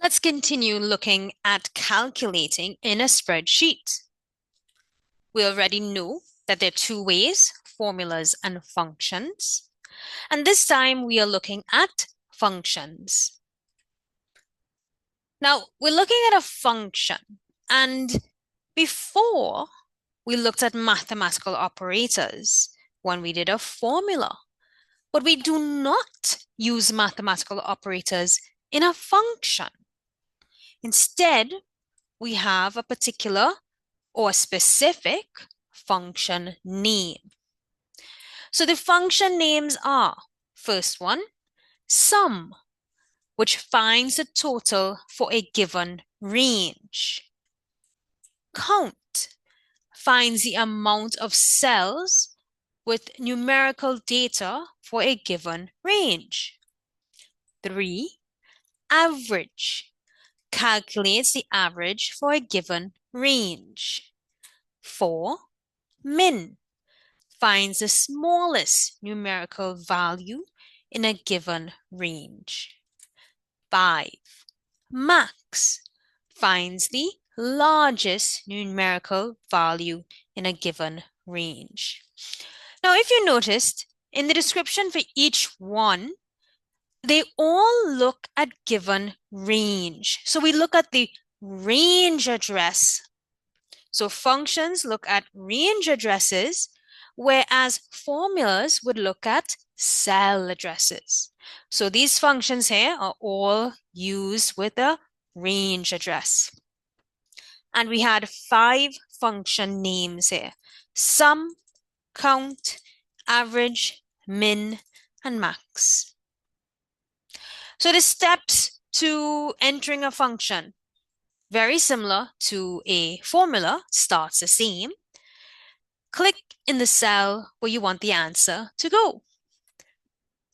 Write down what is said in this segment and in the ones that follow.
Let's continue looking at calculating in a spreadsheet. We already know that there are two ways, formulas and functions. And this time we are looking at functions. Now, we're looking at a function, and before we looked at mathematical operators when we did a formula, but we do not use mathematical operators in a function. Instead, we have a particular or specific function name. So the function names are, first one, sum, which finds the total for a given range. Count finds the amount of cells with numerical data for a given range. 3, average calculates the average for a given range. 4, min finds the smallest numerical value in a given range. 5, max finds the largest numerical value in a given range. Now, if you noticed, in the description for each one, they all look at given range. So we look at the range address. So functions look at range addresses, whereas formulas would look at cell addresses. So these functions here are all used with a range address. And we had 5 function names here: sum, count, average, min, and max. So the steps to entering a function, very similar to a formula, starts the same. Click in the cell where you want the answer to go.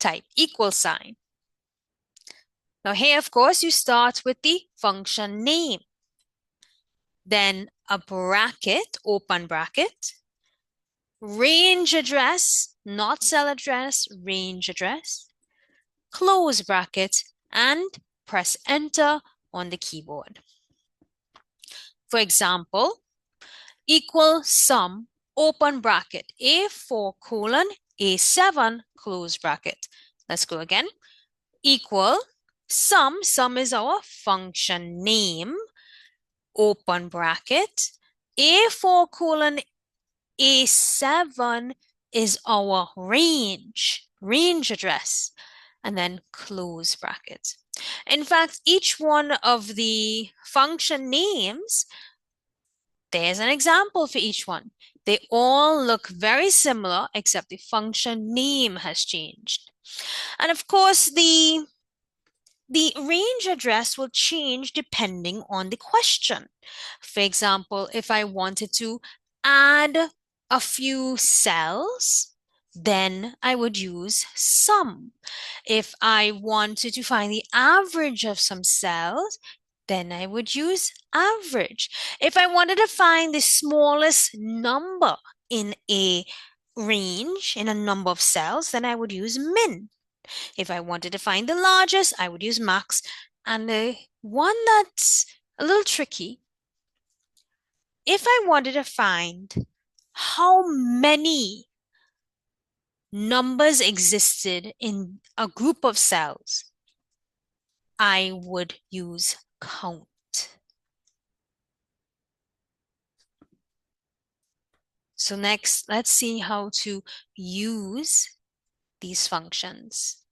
Type equal sign. Now here, of course, you start with the function name. Then a bracket, open bracket, range address, not cell address, range address, close bracket, and press enter on the keyboard. For example, equal sum, open bracket, A4 colon A7 close bracket. Let's go again. Equal sum is our function name, open bracket, A4 colon A7 is our range address, and then close bracket. In fact, each one of the function names, there's an example for each one. They all look very similar, except the function name has changed. And of course, the range address will change depending on the question. For example, if I wanted to add a few cells, then I would use sum. If I wanted to find the average of some cells, then I would use average. If I wanted to find the smallest number in a range, in a number of cells, then I would use min. If I wanted to find the largest, I would use max. And the one that's a little tricky, if I wanted to find how many numbers existed in a group of cells, I would use count. So next, let's see how to use these functions.